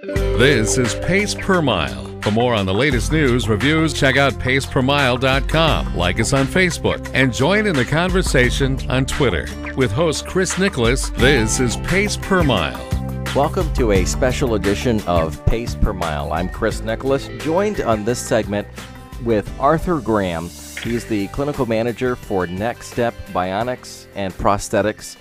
This is Pace Per Mile. For more on the latest news, reviews, check out pacepermile.com. Like us on Facebook and join in the conversation on Twitter. With host Chris Nicholas, this is Pace Per Mile. Welcome to a special edition of Pace Per Mile. I'm Chris Nicholas, joined on this segment with Arthur Graham. He's the clinical manager for Next Step Bionics and Prosthetics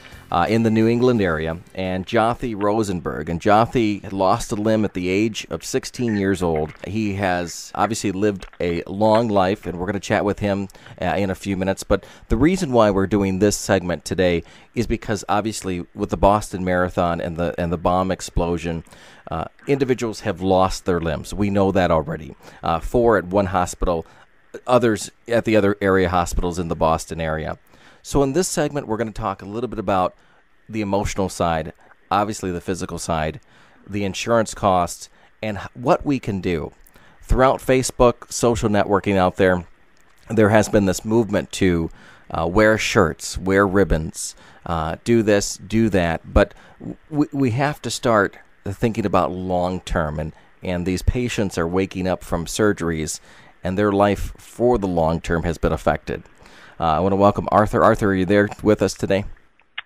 in the New England area, and Jothy Rosenberg. And Jothy had lost a limb at the age of 16 years old. He has obviously lived a long life, and we're going to chat with him in a few minutes. But the reason why we're doing this segment today is because obviously with the Boston Marathon and the bomb explosion, individuals have lost their limbs. We know that already. 4 at one hospital, others at the other area hospitals in the Boston area. So in this segment, we're going to talk a little bit about the emotional side, obviously the physical side, the insurance costs, and what we can do. Throughout Facebook, social networking out there, there has been this movement to wear shirts, wear ribbons, do this, do that. But we have to start thinking about long-term, and these patients are waking up from surgeries, and their life for the long-term has been affected. I want to welcome Arthur. Arthur, are you there with us today?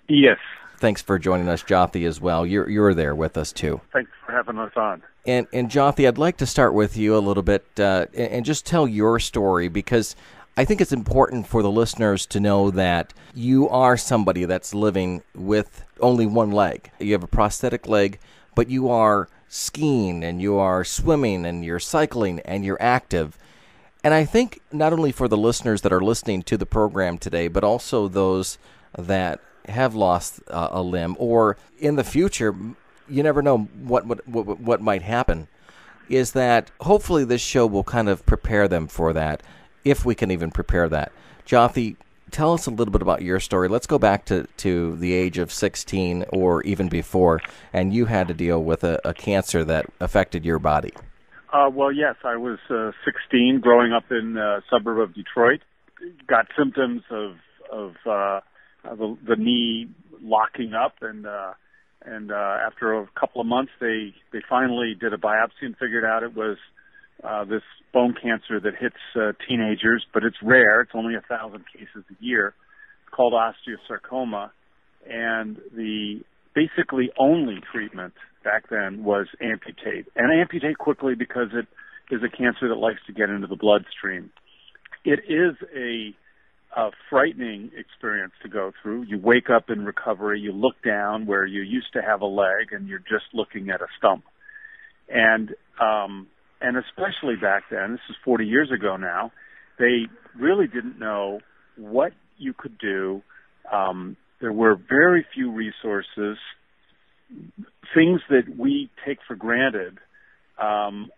Yes. Thanks for joining us, Jothy, as well. You're there with us, too. Thanks for having us on. And Jothy, I'd like to start with you a little bit and just tell your story, because I think it's important for the listeners to know that you are somebody that's living with only one leg. You have a prosthetic leg, but you are skiing, and you are swimming, and you're cycling, and you're active. And I think not only for the listeners that are listening to the program today, but also those that have lost a limb, or in the future, you never know what might happen, is that hopefully this show will kind of prepare them for that, if we can even prepare that. Jothy, tell us a little bit about your story. Let's go back to the age of 16 or even before, and you had to deal with a cancer that affected your body. Well, yes, I was 16, growing up in a suburb of Detroit. Got symptoms of the knee locking up, and after a couple of months, they finally did a biopsy and figured out it was this bone cancer that hits teenagers, but it's rare. It's only 1,000 cases a year. It's called osteosarcoma, and the basically only treatment back then was amputate. And amputate quickly because it is a cancer that likes to get into the bloodstream. It is a frightening experience to go through. You wake up in recovery, you look down where you used to have a leg, and you're just looking at a stump. And especially back then, this is 40 years ago now, they really didn't know what you could do. There were very few resources. Things that we take for granted hadn't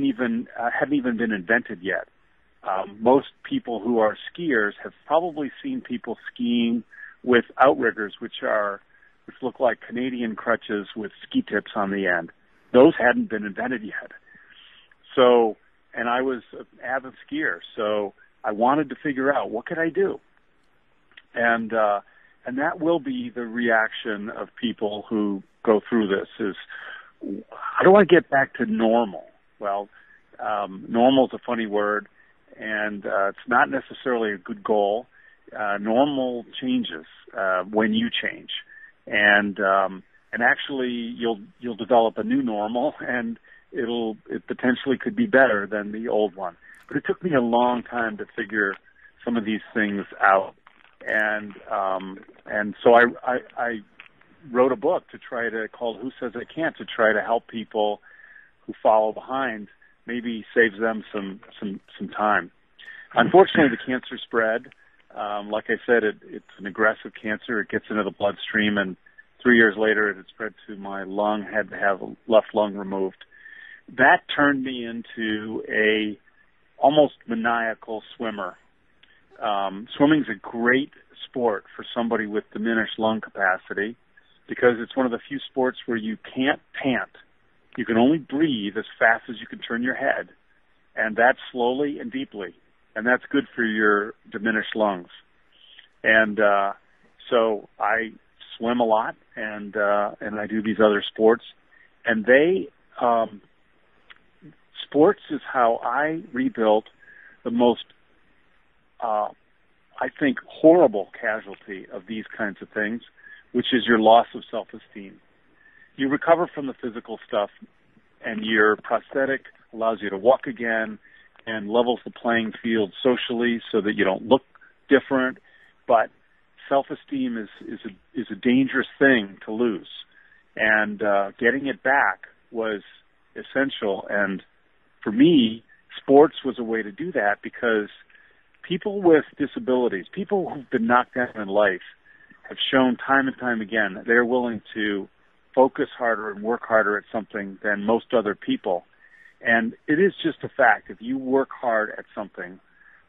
even been invented yet. Most people who are skiers have probably seen people skiing with outriggers, which look like Canadian crutches with ski tips on the end. Those hadn't been invented yet. So, and I was an avid skier, so I wanted to figure out what could I do. And that will be the reaction of people who go through this is, how do I get back to normal? Well, normal is a funny word, and it's not necessarily a good goal. Normal changes when you change. And actually you'll develop a new normal, and it potentially could be better than the old one. But it took me a long time to figure some of these things out. And so I wrote a book called Who Says I Can't, to try to help people who follow behind, maybe saves them some time. Unfortunately, the cancer spread. Like I said, it's an aggressive cancer. It gets into the bloodstream, and 3 years later, it had spread to my lung. Had to have a left lung removed. That turned me into a almost maniacal swimmer. Swimming's a great sport for somebody with diminished lung capacity, because it's one of the few sports where you can't pant. You can only breathe as fast as you can turn your head, and that's slowly and deeply, and that's good for your diminished lungs. And so I swim a lot, and I do these other sports, And sports is how I rebuilt the most, I think, horrible casualty of these kinds of things, which is your loss of self-esteem. You recover from the physical stuff, and your prosthetic allows you to walk again and levels the playing field socially so that you don't look different. But self-esteem is a dangerous thing to lose. And getting it back was essential. And for me, sports was a way to do that, because people with disabilities, people who've been knocked down in life, have shown time and time again that they're willing to focus harder and work harder at something than most other people. And it is just a fact. If you work hard at something,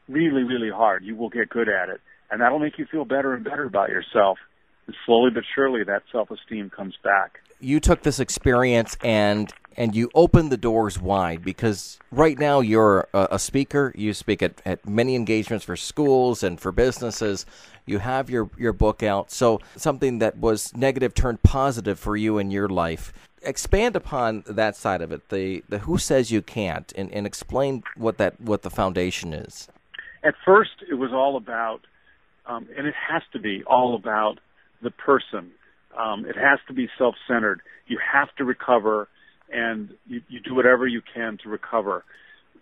really, really hard, you will get good at it. And that'll make you feel better and better about yourself. And slowly but surely, that self-esteem comes back. You took this experience and you opened the doors wide, because right now you're a speaker. You speak at many engagements for schools and for businesses. You have your book out. So something that was negative turned positive for you in your life. Expand upon that side of it, the who says you can't, and explain what the foundation is. At first, it was all about, and it has to be all about the person. It has to be self-centered. You have to recover, and you do whatever you can to recover.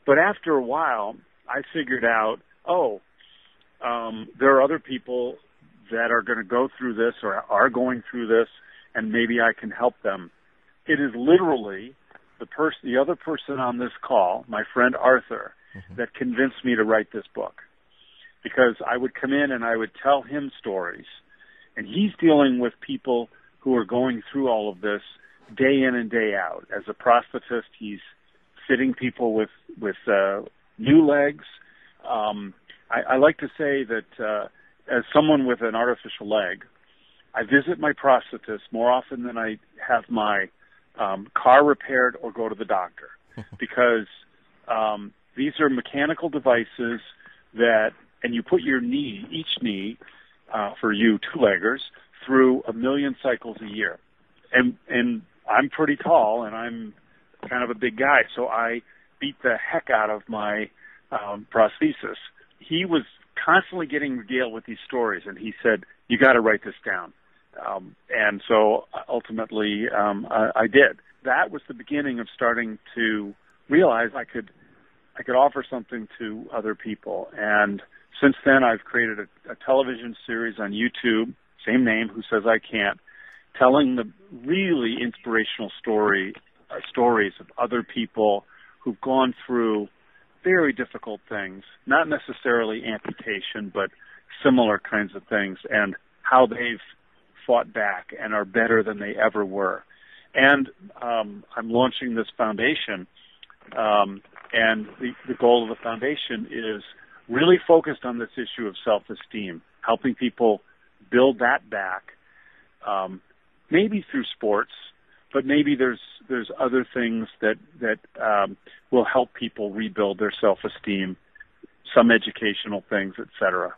But after a while, I figured out, there are other people that are going to go through this or are going through this, and maybe I can help them. It is literally the other person on this call, my friend Arthur, that convinced me to write this book. Because I would come in and I would tell him stories, and he's dealing with people who are going through all of this day in and day out. As a prosthetist, he's fitting people with new legs. I like to say that as someone with an artificial leg, I visit my prosthetist more often than I have my car repaired or go to the doctor, because these are mechanical devices and you put your each knee, for you two-leggers, through 1 million cycles a year. And I'm pretty tall, and I'm kind of a big guy, so I beat the heck out of my prosthesis. He was constantly getting regaled with these stories, and he said, "You got to write this down." And so ultimately, I did. That was the beginning of starting to realize I could offer something to other people. And since then, I've created a television series on YouTube, same name, Who Says I Can't, telling the really inspirational stories of other people who've gone through very difficult things, not necessarily amputation, but similar kinds of things, and how they've fought back and are better than they ever were. And I'm launching this foundation, and the goal of the foundation is really focused on this issue of self-esteem, helping people build that back, maybe through sports, but maybe there's other things that will help people rebuild their self-esteem, some educational things, etc.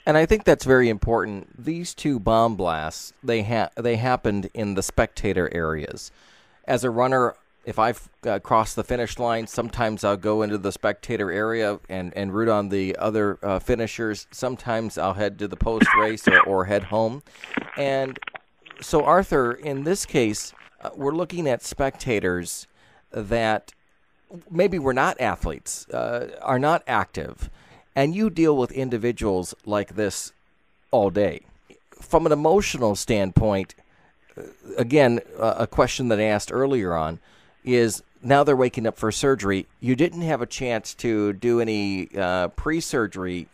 And I think that's very important. These two bomb blasts, they happened in the spectator areas. As a runner, if I've crossed the finish line, sometimes I'll go into the spectator area and root on the other finishers. Sometimes I'll head to the post race or head home. And so, Arthur, in this case, we're looking at spectators that maybe were not athletes, are not active, and you deal with individuals like this all day. From an emotional standpoint, again, a question that I asked earlier on is, now they're waking up for surgery. You didn't have a chance to do any pre-surgery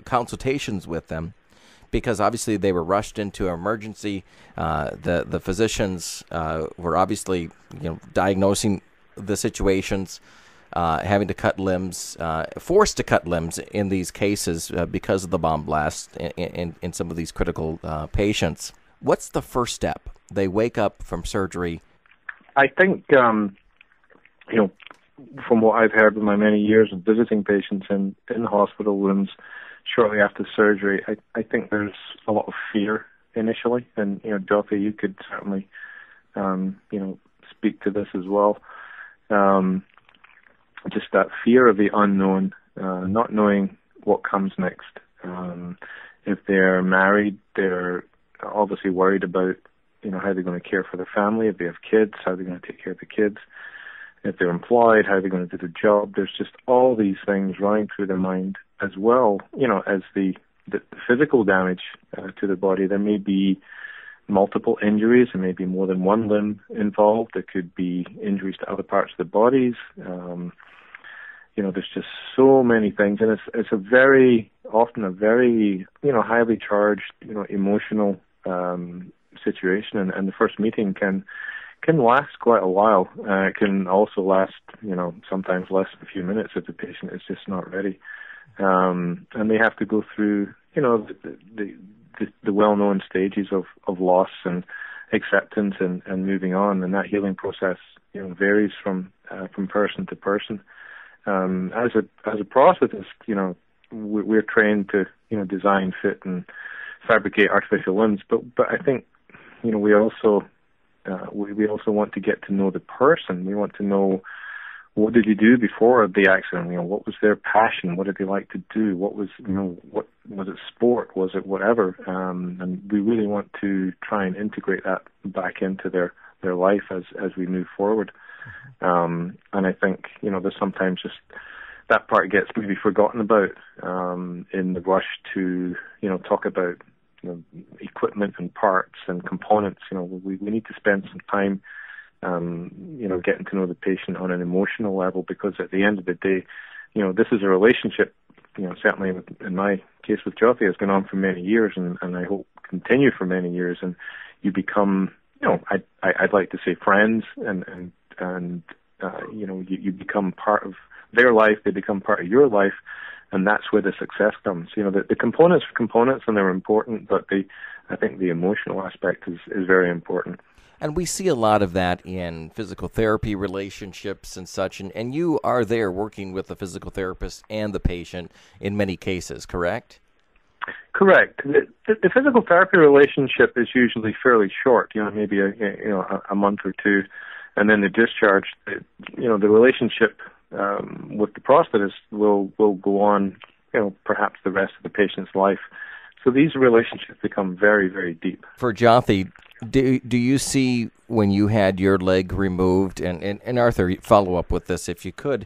consultations with them, because obviously they were rushed into emergency. The physicians were obviously diagnosing the situations, having to cut limbs, forced to cut limbs in these cases because of the bomb blast in some of these critical patients. What's the first step? They wake up from surgery. I think, from what I've heard in my many years of visiting patients in hospital rooms shortly after surgery, I think there's a lot of fear initially. And, Jothy, you could certainly, speak to this as well. Just that fear of the unknown, not knowing what comes next. If they're married, they're obviously worried about, how they're going to care for their family. If they have kids, how they're going to take care of the kids. If they're employed, how they're going to do their job. There's just all these things running through their mind as well, as the physical damage to the body. There may be multiple injuries. There may be more than one limb involved. There could be injuries to other parts of the bodies. There's just so many things, and it's often a very highly charged emotional situation, and the first meeting can last quite a while. It can also last sometimes less than a few minutes if the patient is just not ready, and they have to go through the well-known stages of loss and acceptance and moving on, and that healing process varies from person to person. As a prosthetist, we're trained to design, fit, and fabricate artificial limbs, but I think we also want to get to know the person. We want to know, what did you do before the accident? What was their passion? What did they like to do? What was what was it, sport? Was it whatever? And we really want to try and integrate that back into their life as we move forward. And I think there's sometimes just that part gets maybe forgotten about in the rush to talk about equipment and parts and components. We need to spend some time getting to know the patient on an emotional level, because at the end of the day, this is a relationship. Certainly in my case with Jothy, has gone on for many years, and I hope continue for many years. And you become, I'd like to say, friends, and you become part of their life. They become part of your life, and that's where the success comes. The components are components, and they're important, but I think the emotional aspect is very important. And we see a lot of that in physical therapy relationships and such, and you are there working with the physical therapist and the patient in many cases, correct? Correct. The physical therapy relationship is usually fairly short, maybe a month or two, and then the discharge. The relationship with the prosthetist will go on, perhaps the rest of the patient's life. So these relationships become very, very deep. For Jothy, do you see, when you had your leg removed, and Arthur, follow up with this if you could,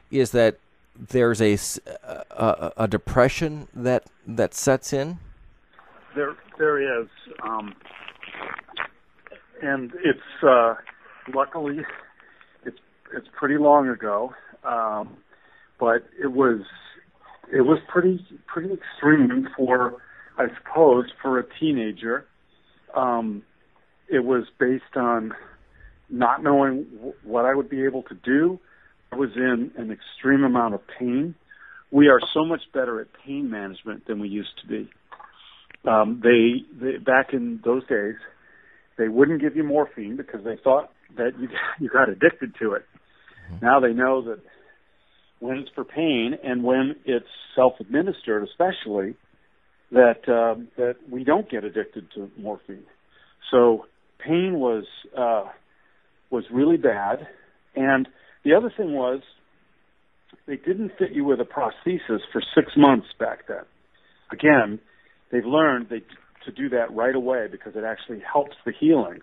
is that there's a depression that sets in? There is, and it's luckily it's pretty long ago, but it was pretty extreme for, I suppose, for a teenager. It was based on not knowing what I would be able to do. I was in an extreme amount of pain. We are so much better at pain management than we used to be. They back in those days, they wouldn't give you morphine because they thought that you got addicted to it. Mm-hmm. Now they know that when it's for pain and when it's self-administered, especially, that we don't get addicted to morphine. So pain was really bad, and the other thing was they didn't fit you with a prosthesis for 6 months back then. Again, they've learned to do that right away because it actually helps the healing,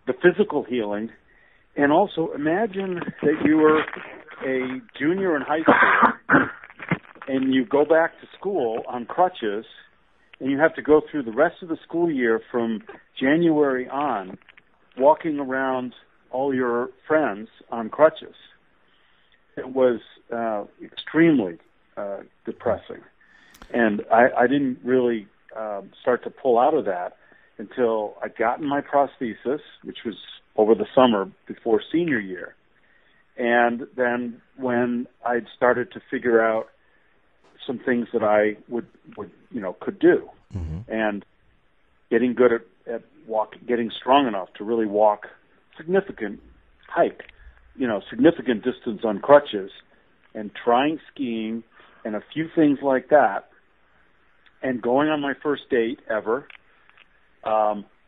the physical healing. And also imagine that you were a junior in high school and you go back to school on crutches, and you have to go through the rest of the school year from January on walking around all your friends on crutches. It was extremely depressing. And I didn't really start to pull out of that until I'd gotten my prosthesis, which was over the summer before senior year. And then when I'd started to figure out some things that I would could do, mm-hmm. and getting good at getting strong enough to really walk significant distance on crutches, and trying skiing and a few things like that, and going on my first date ever.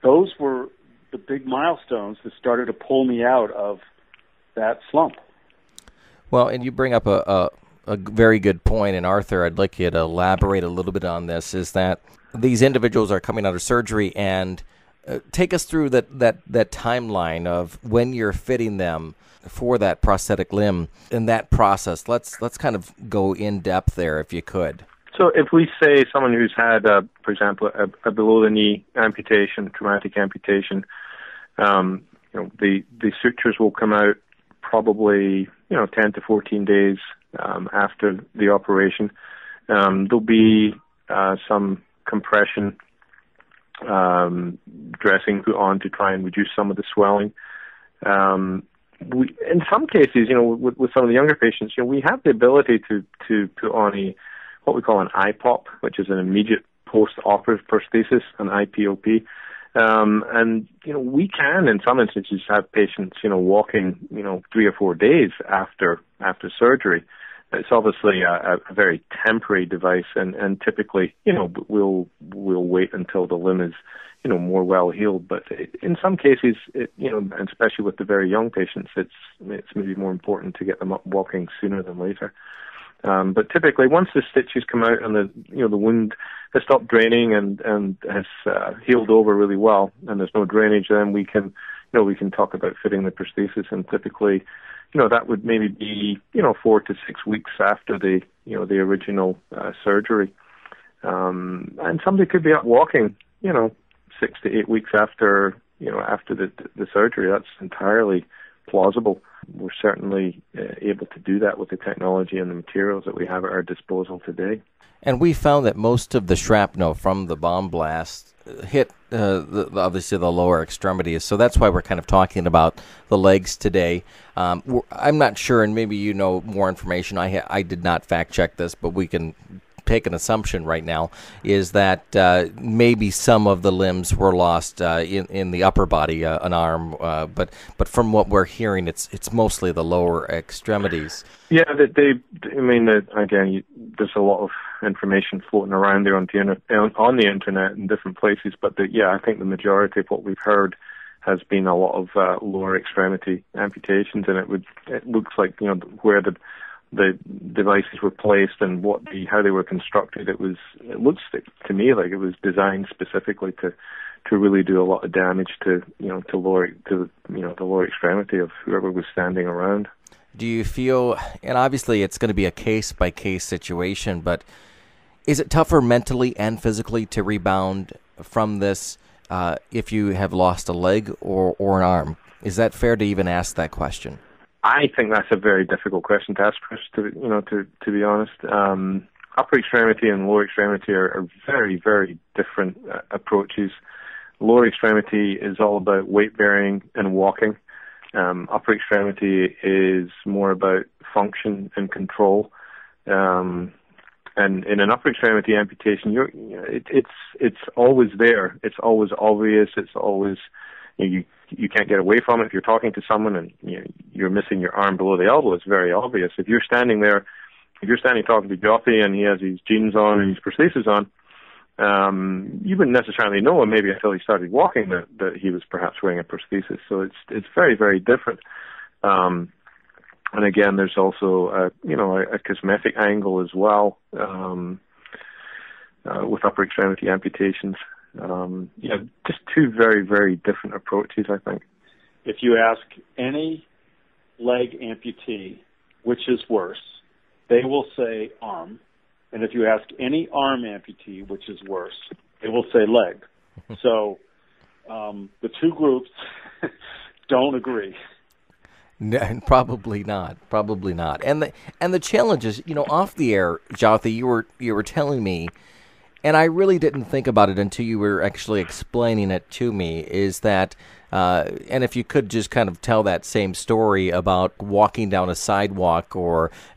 Those were the big milestones that started to pull me out of that slump. Well, and you bring up a very good point, and Arthur, I'd like you to elaborate a little bit on this, is that these individuals are coming out of surgery, and take us through that timeline of when you're fitting them for that prosthetic limb in that process. Let's kind of go in depth there, if you could. So if we say someone who's had, for example, a below-the-knee amputation, traumatic amputation, the sutures will come out probably 10 to 14 days after the operation. There'll be some compression dressing put on to try and reduce some of the swelling. In some cases, with some of the younger patients, we have the ability to put on what we call an IPOP, which is an immediate post-operative prosthesis, an IPOP. And we can, in some instances, have patients, walking, 3 or 4 days after surgery. It's obviously a very temporary device, and typically, we'll wait until the limb is, more well healed. But in some cases, and especially with the very young patients, it's maybe more important to get them up walking sooner than later. But typically, once the stitches come out and the wound has stopped draining and has healed over really well, and there's no drainage, then we can talk about fitting the prosthesis. And typically, that would maybe be 4 to 6 weeks after the original surgery. And somebody could be up walking, 6 to 8 weeks after the surgery. That's entirely plausible. We're certainly able to do that with the technology and the materials that we have at our disposal today. And we found that most of the shrapnel from the bomb blast hit obviously the lower extremities. So that's why we're kind of talking about the legs today. I'm not sure, and maybe you know more information. I did not fact check this, but we can take an assumption right now, is that maybe some of the limbs were lost in the upper body, an arm, but from what we're hearing, it's mostly the lower extremities. Yeah, again, there's a lot of information floating around there on the internet in different places, but I think the majority of what we've heard has been a lot of lower extremity amputations, and it looks like where the devices were placed and how they were constructed. It looks to me like it was designed specifically to really do a lot of damage to the lower extremity of whoever was standing around. Do you feel, and obviously it's going to be a case by case situation, but is it tougher mentally and physically to rebound from this if you have lost a leg or an arm? Is that fair to even ask that question? I think that's a very difficult question to ask, Chris, to be honest. Upper extremity and lower extremity are very, very different approaches. Lower extremity is all about weight bearing and walking. Upper extremity is more about function and control. And in an upper extremity amputation, it's always there. It's always obvious. It's always you can't get away from it. If you're talking to someone and you're missing your arm below the elbow, it's very obvious. If you're standing talking to Jothy and he has his jeans on and his prosthesis on, you wouldn't necessarily know him maybe until he started walking that he was perhaps wearing a prosthesis. So it's very, very different. And again, there's also a cosmetic angle as well with upper extremity amputations. Just two very, very different approaches, I think. If you ask any leg amputee which is worse, they will say arm. And if you ask any arm amputee which is worse, they will say leg. So the two groups don't agree. No, probably not. And the challenge is, off the air, Jothy, you were telling me, and I really didn't think about it until you were actually explaining it to me, is that, and if you could just kind of tell that same story about walking down a sidewalk,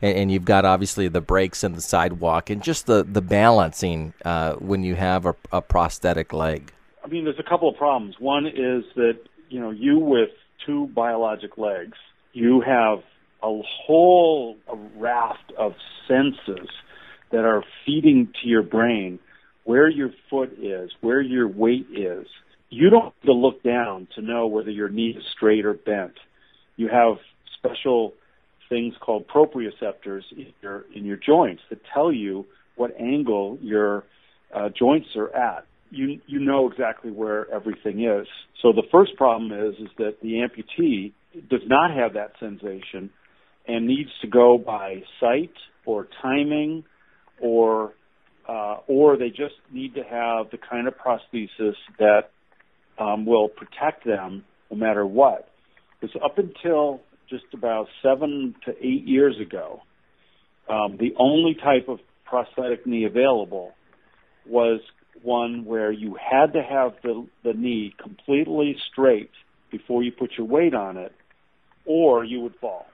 and you've got obviously the brakes in the sidewalk, and just the balancing when you have a prosthetic leg. I mean, there's a couple of problems. One is that, you with two biologic legs, you have a whole raft of senses that are feeding to your brain where your foot is, where your weight is, you don't need to look down to know whether your knee is straight or bent. You have special things called proprioceptors in your joints that tell you what angle your joints are at. You know exactly where everything is. So the first problem is that the amputee does not have that sensation and needs to go by sight or timing, or they just need to have the kind of prosthesis that will protect them no matter what. Because up until just about 7 to 8 years ago, the only type of prosthetic knee available was one where you had to have the knee completely straight before you put your weight on it, or you would fall.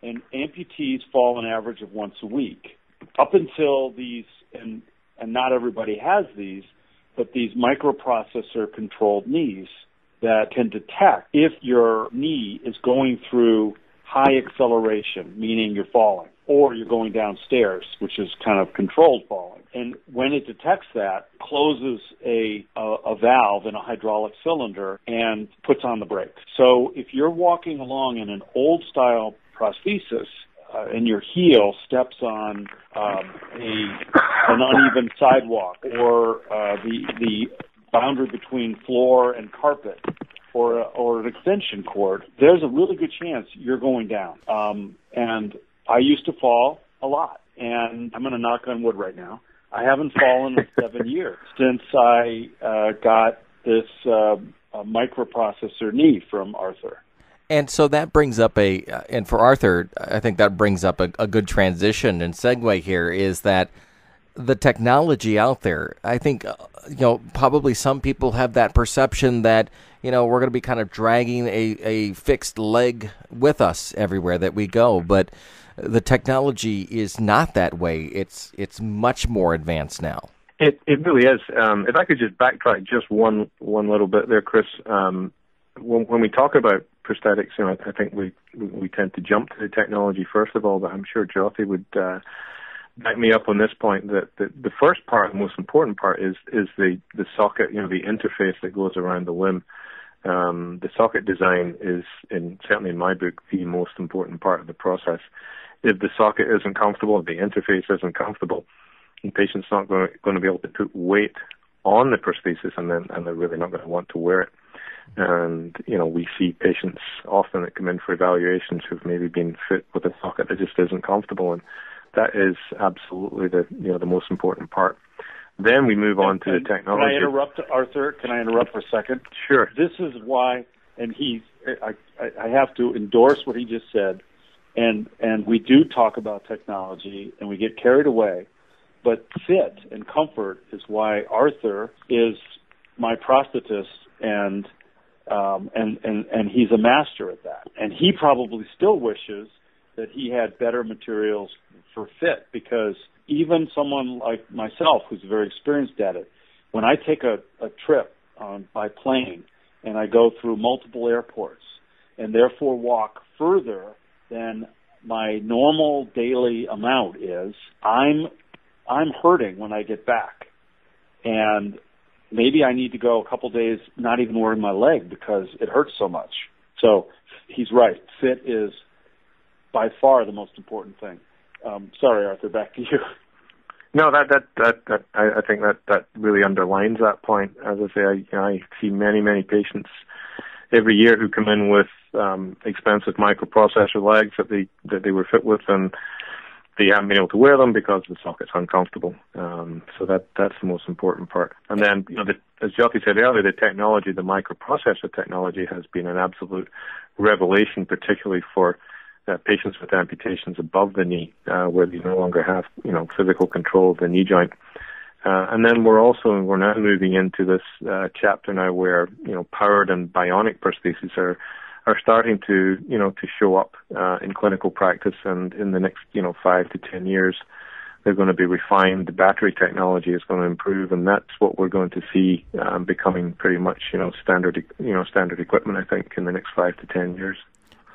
And amputees fall an average of once a week. Up until these, and not everybody has these, but these microprocessor-controlled knees that can detect if your knee is going through high acceleration, meaning you're falling, or you're going downstairs, which is kind of controlled falling. And when it detects that, closes a valve in a hydraulic cylinder and puts on the brakes. So if you're walking along in an old-style prosthesis and your heel steps on an uneven sidewalk, or the boundary between floor and carpet, or an extension cord, there's a really good chance you're going down. And I used to fall a lot, and I'm going to knock on wood right now. I haven't fallen in 7 years since I got this microprocessor knee from Arthur. And so that brings up and for Arthur, I think that brings up a good transition and segue here, is that the technology out there, I think, probably some people have that perception that, we're going to be kind of dragging a fixed leg with us everywhere that we go. But the technology is not that way. It's much more advanced now. It really is. If I could just backtrack just one little bit there, Chris. When we talk about prosthetics, I think we tend to jump to the technology first of all, but I'm sure Jothy would back me up on this point, that the first part, the most important part, is the socket, the interface that goes around the limb. The socket design is, certainly in my book, the most important part of the process. If the socket isn't comfortable, if the interface isn't comfortable, the patient's not going to be able to put weight on the prosthesis, and they're really not going to want to wear it. And, we see patients often that come in for evaluations who've maybe been fit with a socket that just isn't comfortable, and that is absolutely the most important part. Then we move on to the technology. Can I interrupt, Arthur? Can I interrupt for a second? Sure. This is why, and I have to endorse what he just said, and we do talk about technology, and we get carried away, but fit and comfort is why Arthur is my prosthetist, and he's a master at that. And he probably still wishes that he had better materials for fit, because even someone like myself, who's very experienced at it, when I take a trip by plane and I go through multiple airports and therefore walk further than my normal daily amount is, I'm hurting when I get back. And maybe I need to go a couple days not even wearing my leg because it hurts so much. So he's right. Fit is by far the most important thing. Sorry, Arthur, back to you. No, I think that really underlines that point. As I say, I see many patients every year who come in with expensive microprocessor legs that they were fit with, and they haven't been able to wear them because the socket's uncomfortable. So that's the most important part. And then, as Jothy said earlier, the technology, the microprocessor technology, has been an absolute revelation, particularly for patients with amputations above the knee, where they no longer have, physical control of the knee joint. And then we're now moving into this chapter now where, powered and bionic prostheses are starting to show up in clinical practice, and in the next 5 to 10 years they're going to be refined. The battery technology is going to improve, and that's what we're going to see becoming pretty much standard equipment, I think, in the next 5 to 10 years.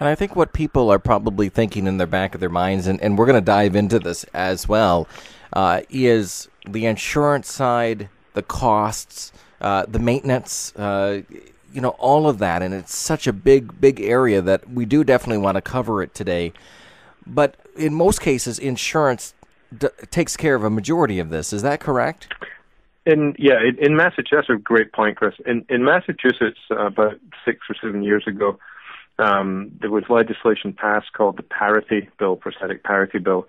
And I think what people are probably thinking in the back of their minds, and we're going to dive into this as well, is the insurance side, the costs, the maintenance, all of that. And it's such a big area that we do definitely want to cover it today. But in most cases, insurance takes care of a majority of this. Is that correct? In Massachusetts, that's a great point, Chris. In Massachusetts, about 6 or 7 years ago, there was legislation passed called the Parity Bill, Prosthetic Parity Bill,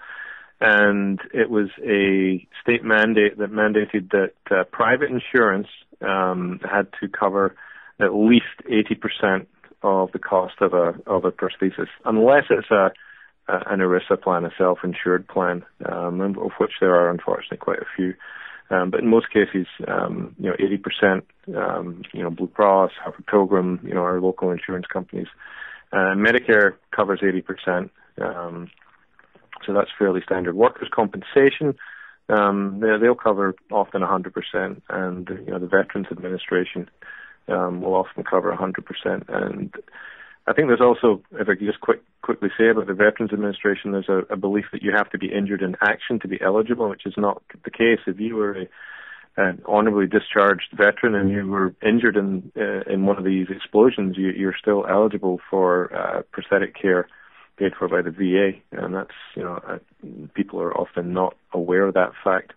and it was a state mandate that mandated that private insurance had to cover at least 80% of the cost of a prosthesis, unless it's an ERISA plan, a self-insured plan, of which there are unfortunately quite a few. But in most cases, 80%, Blue Cross, Harvard Pilgrim, our local insurance companies. Medicare covers 80%, so that's fairly standard. Workers' compensation, they'll cover often 100%, and the Veterans Administration will often cover 100%. And I think there's also, if I could just quickly say about the Veterans Administration, there's a belief that you have to be injured in action to be eligible, which is not the case. If you were an honorably discharged veteran and you were injured in one of these explosions, you're still eligible for prosthetic care paid for by the VA, and that's people are often not aware of that fact.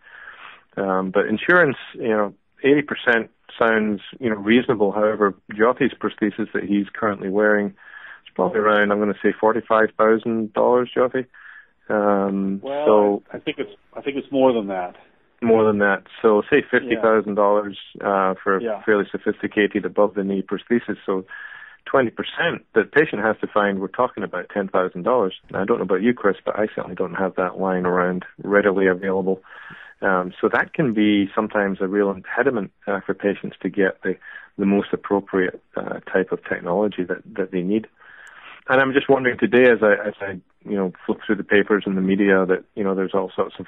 But insurance, 80% sounds reasonable. However, Jothy's prosthesis that he's currently wearing is probably around, I'm going to say, $45,000, Jothy. So I think it's more than that. More than that. So say $50,000 for a fairly sophisticated above the knee prosthesis. So 20% the patient has to find, we're talking about $10,000. I don't know about you, Chris, but I certainly don't have that lying around readily available. So that can be sometimes a real impediment for patients to get the most appropriate type of technology that they need. And I'm just wondering today, as I flip through the papers and the media, that there's all sorts of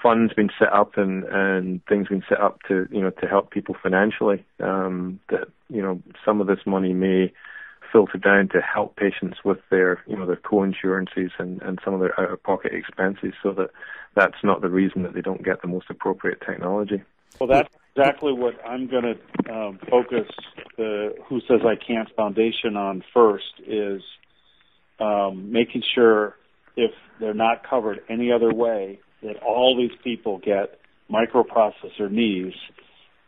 funds being set up and things being set up to help people financially. That some of this money may filter down to help patients with their co-insurances and some of their out-of-pocket expenses, so that's not the reason that they don't get the most appropriate technology. Well, that's exactly what I'm going to focus the Who Says I Can't Foundation on first, is making sure, if they're not covered any other way, that all these people get microprocessor knees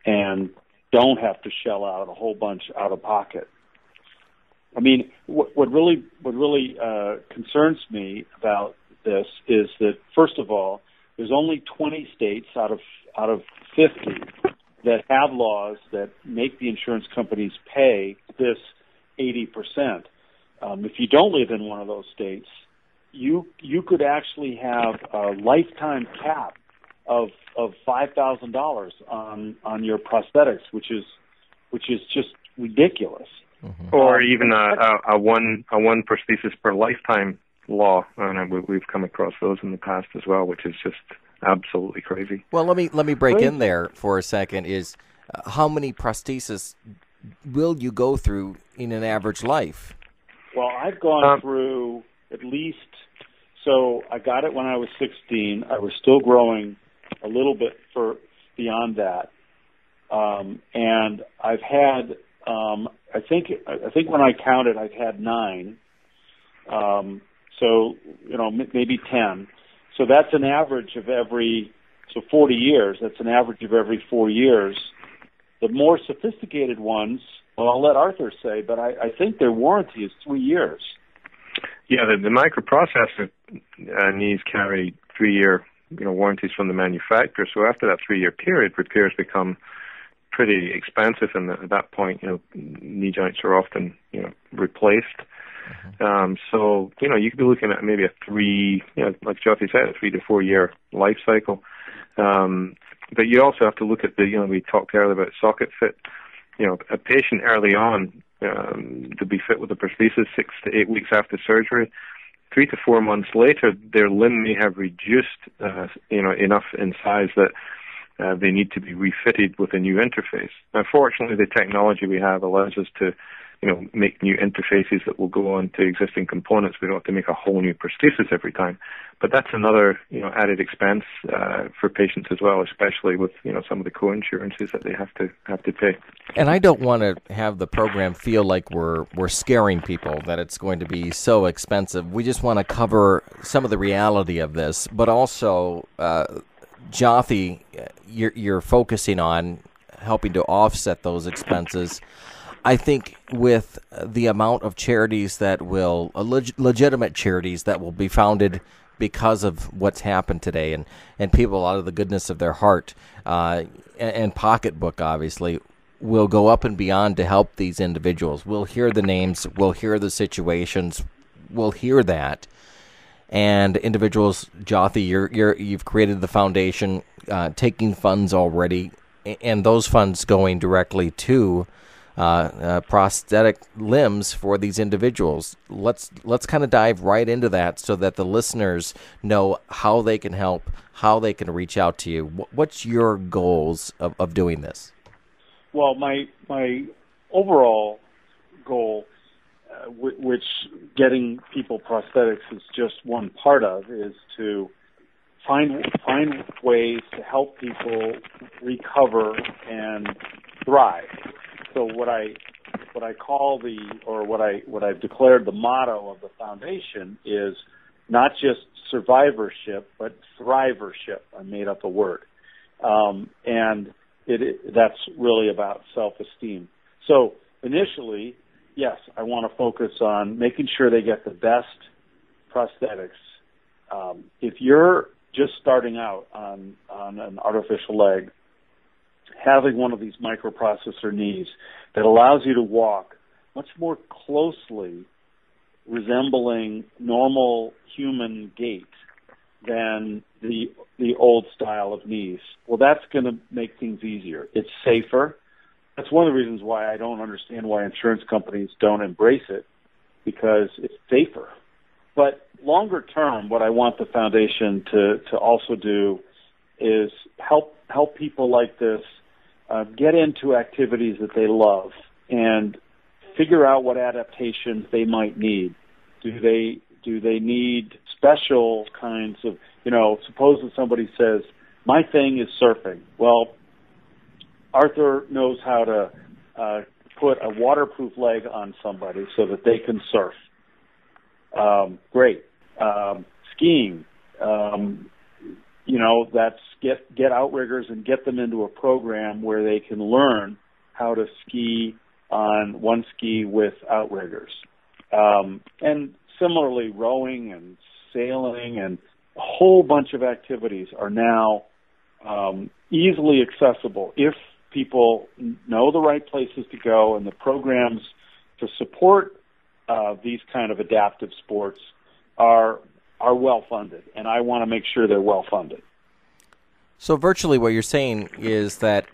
and don't have to shell out a whole bunch out of pocket. I mean, what really concerns me about this is that, first of all, there's only 20 states out of 50 that have laws that make the insurance companies pay this 80%. If you don't live in one of those states, you could actually have a lifetime cap of $5,000 on your prosthetics, which is just ridiculous. Mm-hmm. Or even a one prosthesis per lifetime law, and we've come across those in the past as well, which is just absolutely crazy. Well, let me break in there for a second. Is how many prostheses will you go through in an average life? Well, I've gone through at least. So I got it when I was 16. I was still growing a little bit beyond that, and I've had. I think when I counted, I've had 9. So maybe 10. So that's an average of every 40 years. That's an average of every 4 years. The more sophisticated ones, well, I'll let Arthur say, but I think their warranty is 3 years. Yeah, the microprocessor knees carry 3-year warranties from the manufacturer. So after that 3-year period, repairs become pretty expensive, and at that point, knee joints are often replaced. Mm-hmm. So you could be looking at maybe like Jothy said, a 3 to 4 year life cycle. But you also have to look at we talked earlier about socket fit. A patient early on to be fit with a prosthesis 6 to 8 weeks after surgery. 3 to 4 months later, their limb may have reduced, enough in size that they need to be refitted with a new interface. Now, fortunately, the technology we have allows us to make new interfaces that will go on to existing components. We don't have to make a whole new prosthesis every time. But that's another, added expense for patients as well, especially with, some of the co-insurances that they have to pay. And I don't want to have the program feel like we're scaring people, that it's going to be so expensive. We just want to cover some of the reality of this, but also, Jothy, you're focusing on helping to offset those expenses. I think with the amount of charities that will, legitimate charities that will be founded because of what's happened today, and people out of the goodness of their heart and pocketbook, obviously, will go up and beyond to help these individuals. We'll hear the names, we'll hear the situations, we'll hear that. And individuals, Jothy, you've created the foundation, taking funds already, and those funds going directly to prosthetic limbs for these individuals. Let's kind of dive right into that so that the listeners know how they can help, how they can reach out to you. What's your goals of doing this? Well, my overall goal, which getting people prosthetics is just one part of, is to find ways to help people recover and thrive. So what I call what I've declared the motto of the foundation is not just survivorship, but thrivership. I made up a word, and that's really about self-esteem. So initially, yes, I want to focus on making sure they get the best prosthetics. If you're just starting out on an artificial leg, having one of these microprocessor knees that allows you to walk much more closely resembling normal human gait than the old style of knees. Well, that's going to make things easier. It's safer. That's one of the reasons why I don't understand why insurance companies don't embrace it, because it's safer. But longer term, what I want the foundation to also do is help people like this get into activities that they love and figure out what adaptations they might need. Do they need special kinds of, suppose that somebody says, my thing is surfing. Well, Arthur knows how to put a waterproof leg on somebody so that they can surf. Great. Skiing. That's get outriggers and get them into a program where they can learn how to ski on one ski with outriggers. And similarly, rowing and sailing and a whole bunch of activities are now easily accessible if people know the right places to go, and the programs to support these kind of adaptive sports are well funded, and I want to make sure they're well funded. So virtually what you're saying is that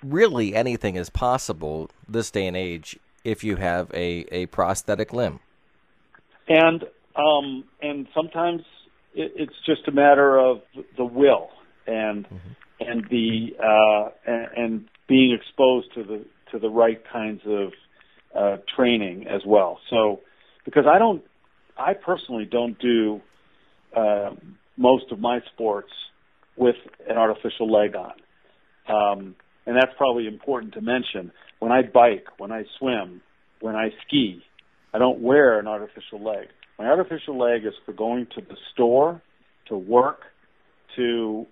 really anything is possible this day and age if you have a prosthetic limb. And sometimes it's just a matter of the will and the and being exposed to the right kinds of training as well. So because I personally don't do most of my sports with an artificial leg on. And that's probably important to mention. When I bike, when I swim, when I ski, I don't wear an artificial leg. My artificial leg is for going to the store, to work,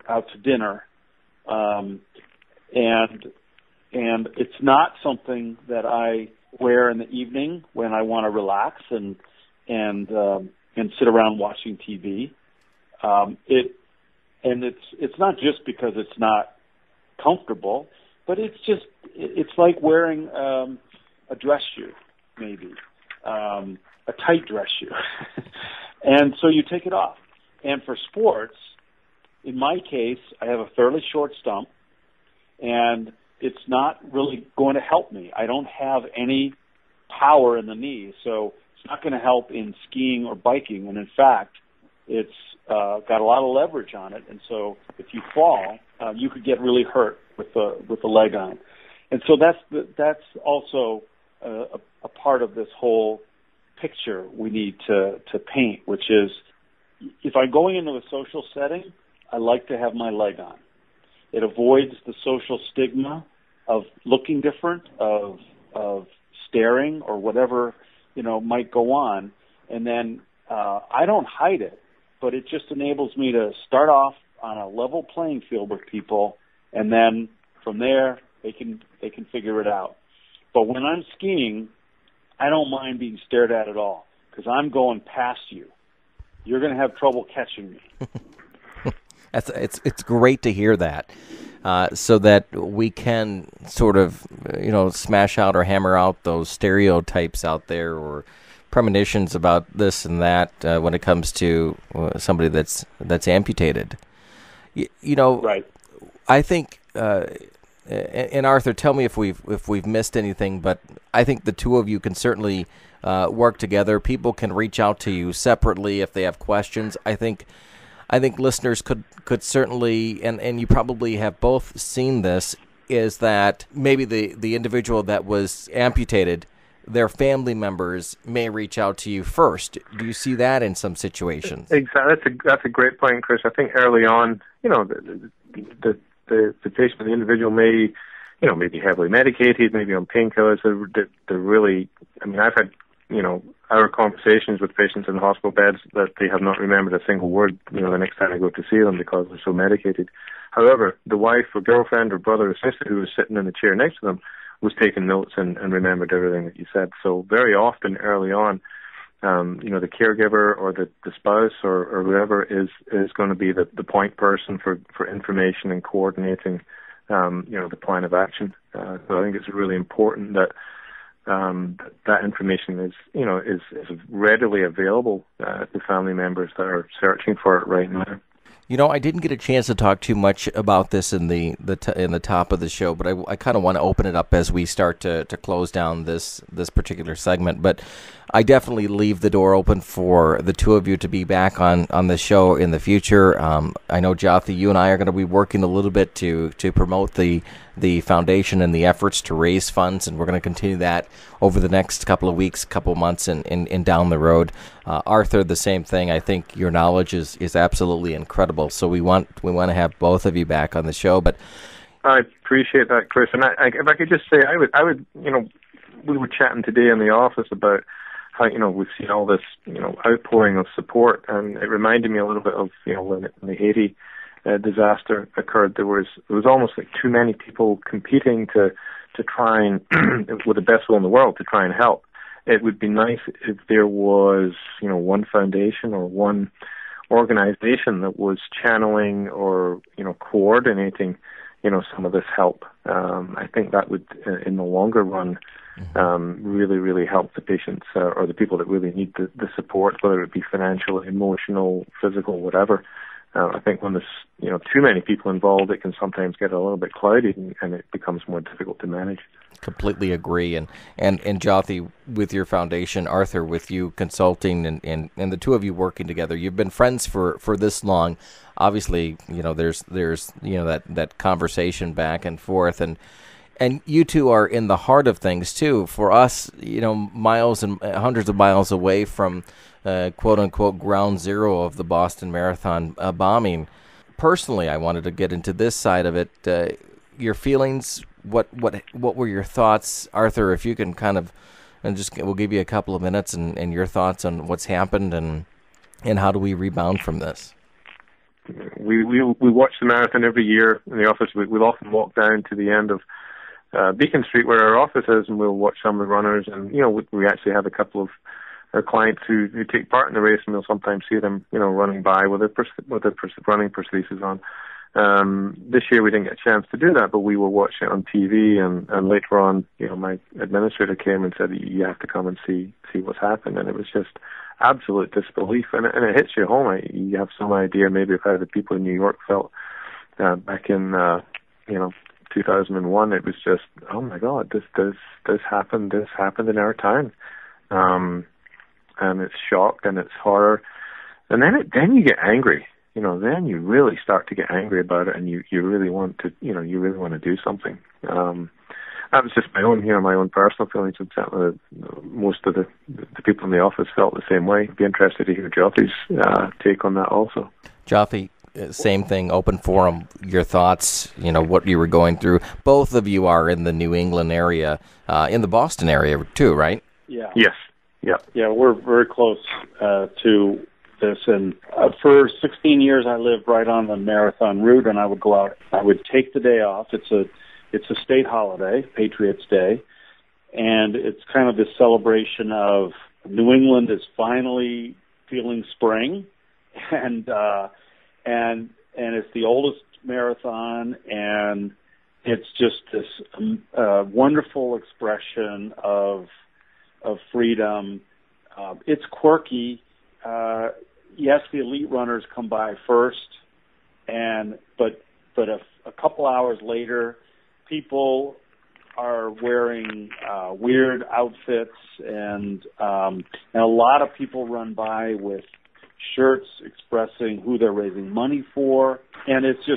out to dinner, and it's not something that I wear in the evening when I want to relax and sit around watching TV. It's not just because it's not comfortable, but it's like wearing a dress shoe, maybe a tight dress shoe, and so you take it off. And for sports, in my case, I have a fairly short stump, and it's not really going to help me. I don't have any power in the knee, so it's not going to help in skiing or biking. And in fact, it's got a lot of leverage on it, and so if you fall, you could get really hurt with the leg on. And so that's also a part of this whole picture we need to paint, which is, if I'm going into a social setting, I like to have my leg on. It avoids the social stigma of looking different, of staring or whatever, might go on. And then I don't hide it, but it just enables me to start off on a level playing field with people, and then from there they can figure it out. But when I'm skiing, I don't mind being stared at all, because I'm going past you. You're going to have trouble catching me. It's great to hear that, so that we can sort of smash out or hammer out those stereotypes out there or premonitions about this and that when it comes to somebody that's amputated. Right. I think, and Arthur, tell me if we've missed anything, but I think the two of you can certainly work together. People can reach out to you separately if they have questions. I think listeners could certainly, and you probably have both seen this, is that maybe the individual that was amputated, their family members may reach out to you first. Do you see that in some situations? Exactly. That's a great point, Chris. I think early on, the patient, the individual may be heavily medicated, maybe on painkillers. They're really, I've had, our conversations with patients in hospital beds that they have not remembered a single word, the next time I go to see them because they're so medicated. However, the wife or girlfriend or brother or sister who was sitting in the chair next to them was taking notes and remembered everything that you said. So very often early on, the caregiver or the spouse or whoever is going to be the point person for information and coordinating, the plan of action. So I think it's really important that that information is readily available to family members that are searching for it right now. I didn't get a chance to talk too much about this in the top of the show, but I kind of want to open it up as we start to close down this particular segment. But I definitely leave the door open for the two of you to be back on the show in the future. I know, Jothy, you and I are going to be working a little bit to promote the foundation and the efforts to raise funds, and we're going to continue that over the next couple of weeks, couple of months, and down the road. Arthur, the same thing. I think your knowledge is absolutely incredible. So we want to have both of you back on the show. But I appreciate that, Chris. And if I could just say, I would, we were chatting today in the office about how, we've seen all this, outpouring of support, and it reminded me a little bit of, when the Haiti disaster occurred. There was almost like too many people competing to try and, with the best will in the world, to try and help. It would be nice if there was, one foundation or one organization that was channeling or, coordinating, some of this help. I think that would, in the longer run, really, really help the patients or the people that really need the support, whether it be financial, emotional, physical, whatever. I think when there's, too many people involved, it can sometimes get a little bit cloudy and it becomes more difficult to manage. Completely agree. And Jothy, with your foundation, Arthur, with you consulting and the two of you working together, you've been friends for this long. Obviously, there's that conversation back and forth, and you two are in the heart of things too. For us, miles and hundreds of miles away from quote unquote ground zero of the Boston Marathon bombing. Personally, I wanted to get into this side of it. Your feelings. What were your thoughts, Arthur? If you can kind of, and we'll give you a couple of minutes and your thoughts on what's happened and how do we rebound from this. We watch the marathon every year in the office. We'll often walk down to the end of Beacon Street where our office is, and we'll watch some of the runners. And we actually have a couple of our clients who take part in the race, and we'll sometimes see them running by with their running prostheses on. This year we didn't get a chance to do that, but we were watching it on TV, and later on, my administrator came and said, you have to come and see what's happened, and it was just absolute disbelief, and it hits you home. You have some idea maybe of how the people in New York felt back in 2001. It was just, oh my God, this happened in our town, and it's shock and it's horror, and then you get angry. Then you really start to get angry about it, and you really want to, do something. That was just my own personal feelings. And certainly most of the people in the office felt the same way. Be interested to hear Jothy's take on that also. Jothy, same thing, open forum, your thoughts, what you were going through. Both of you are in the New England area, in the Boston area too, right? Yeah. Yes. Yeah. Yeah, we're very close to this. And for 16 years, I lived right on the marathon route, and I would go out. I would take the day off. It's a state holiday, Patriots Day, and it's kind of this celebration of New England is finally feeling spring, and it's the oldest marathon, and it's just this wonderful expression of freedom. It's quirky. Yes, the elite runners come by first, but a couple hours later, people are wearing weird outfits, and a lot of people run by with shirts expressing who they're raising money for, and it's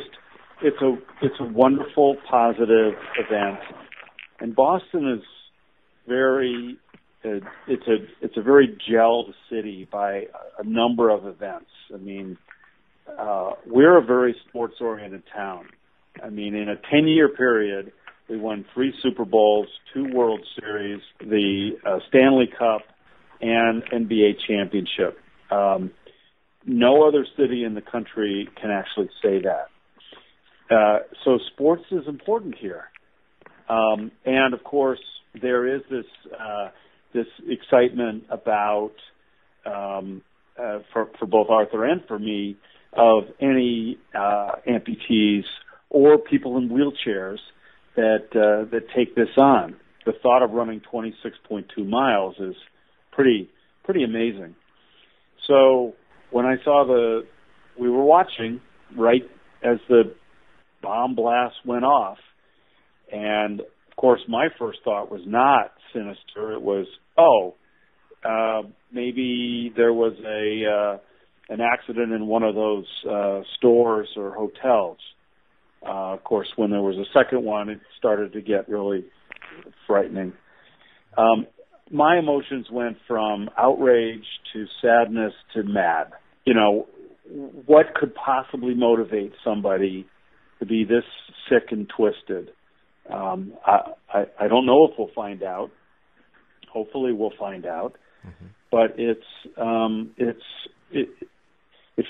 a wonderful, positive event. And Boston is very it's a very gelled city by a number of events. I mean, we're a very sports-oriented town. I mean, in a 10-year period, we won 3 Super Bowls, 2 World Series, the Stanley Cup, and NBA championship. No other city in the country can actually say that. So sports is important here. And, of course, there is this excitement about, for both Arthur and for me, of any amputees or people in wheelchairs that take this on. The thought of running 26.2 miles is pretty amazing. So when I saw we were watching right as the bomb blast went off, and of course my first thought was not sinister. It was, maybe there was an accident in one of those stores or hotels. Of course, when there was a second one, it started to get really frightening. My emotions went from outrage to sadness to mad. What could possibly motivate somebody to be this sick and twisted? I don't know if we'll find out. Hopefully we'll find out. Mm-hmm. But it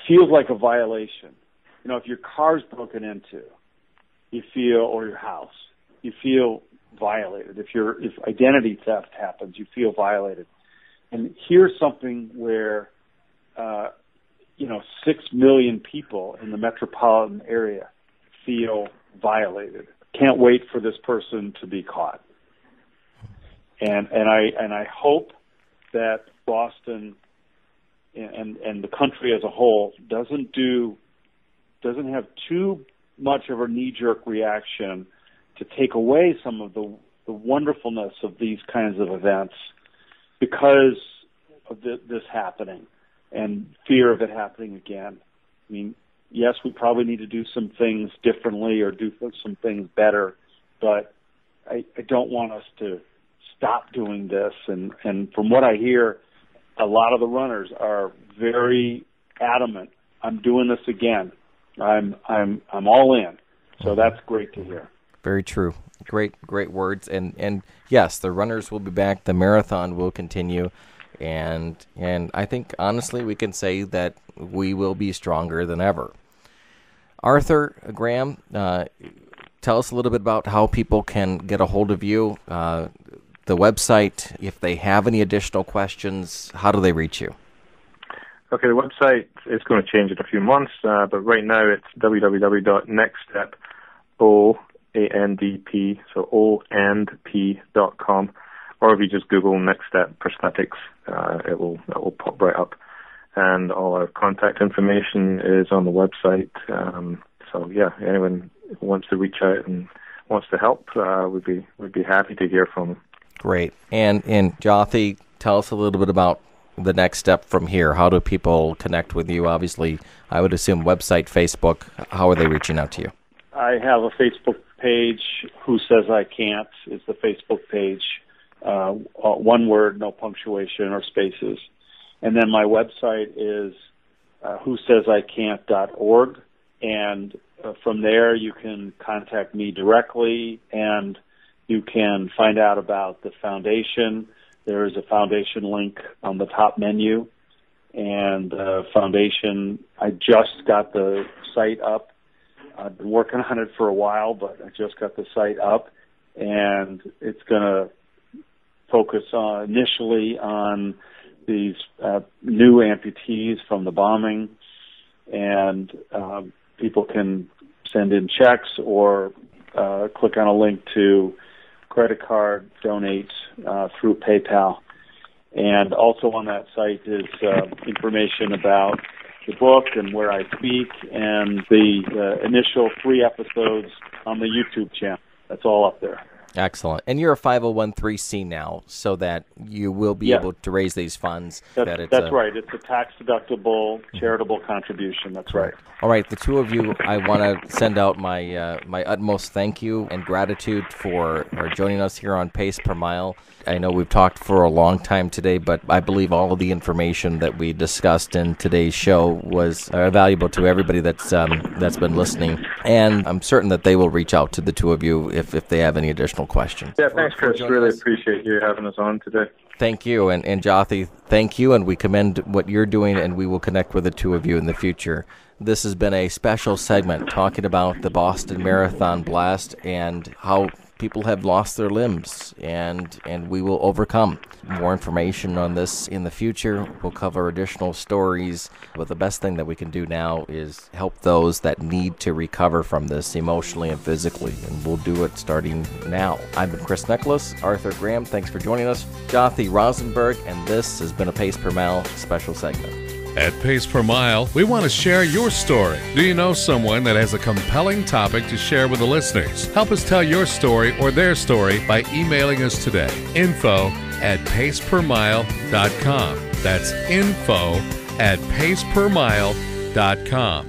feels like a violation. If your car's broken into, you feel, or your house, you feel violated. If identity theft happens, you feel violated. And here's something where 6 million people in the metropolitan area feel violated. Can't wait for this person to be caught. And I hope that Boston and the country as a whole doesn't have too much of a knee-jerk reaction to take away some of the wonderfulness of these kinds of events because of this happening and fear of it happening again. I mean, yes, we probably need to do some things differently or do some things better, but I don't want us to stop doing this. And from what I hear, a lot of the runners are very adamant. I'm doing this again. I'm all in. So that's great to hear. Very true. Great words. And yes, the runners will be back. The marathon will continue. And I think, honestly, we can say that we will be stronger than ever. Arthur Graham, tell us a little bit about how people can get a hold of you, the website. If they have any additional questions, how do they reach you? Okay, the website is going to change in a few months, but right now it's www.nextstep.com, or if you just Google Next Step Prosthetics, it will pop right up. And all our contact information is on the website. So yeah, anyone who wants to reach out and wants to help, we'd be happy to hear from them. Great. And Jothy, tell us a little bit about the next step from here. How do people connect with you? Obviously, I would assume website, Facebook. How are they reaching out to you? I have a Facebook page, Who Says I Can't, is the Facebook page. One word, no punctuation or spaces. And then my website is whosaysicant.org. And from there, you can contact me directly, and you can find out about the foundation. There is a foundation link on the top menu. And foundation, I just got the site up. I've been working on it for a while, but I just got the site up, and it's going to focus initially on these new amputees from the bombing, and people can send in checks or click on a link to credit card, donate through PayPal. And also on that site is information about the book and where I speak, and the initial 3 episodes on the YouTube channel. That's all up there. Excellent. And you're a 501(c)(3) now, so that you will be able to raise these funds. That's right. It's a tax-deductible charitable contribution. That's right. All right, the two of you, I want to send out my my utmost thank you and gratitude for joining us here on Pace Per Mile. I know we've talked for a long time today, but I believe all of the information that we discussed in today's show was valuable to everybody that's been listening. And I'm certain that they will reach out to the two of you if they have any additional questions. Yeah, thanks, Chris. Really appreciate you having us on today. Thank you. And Jothy, thank you, and we commend what you're doing, and we will connect with the two of you in the future. This has been a special segment talking about the Boston Marathon blast and how people have lost their limbs, and we will overcome. More information on this in the future. We'll cover additional stories, but the best thing that we can do now is help those that need to recover from this emotionally and physically, and we'll do it starting now. I've been Chris Nicholas. Arthur Graham, thanks for joining us. Jothy Rosenberg, and this has been a Pace Per Mile special segment. At Pace Per Mile, we want to share your story. Do you know someone that has a compelling topic to share with the listeners? Help us tell your story or their story by emailing us today. info@pacepermile.com. That's info@pacepermile.com.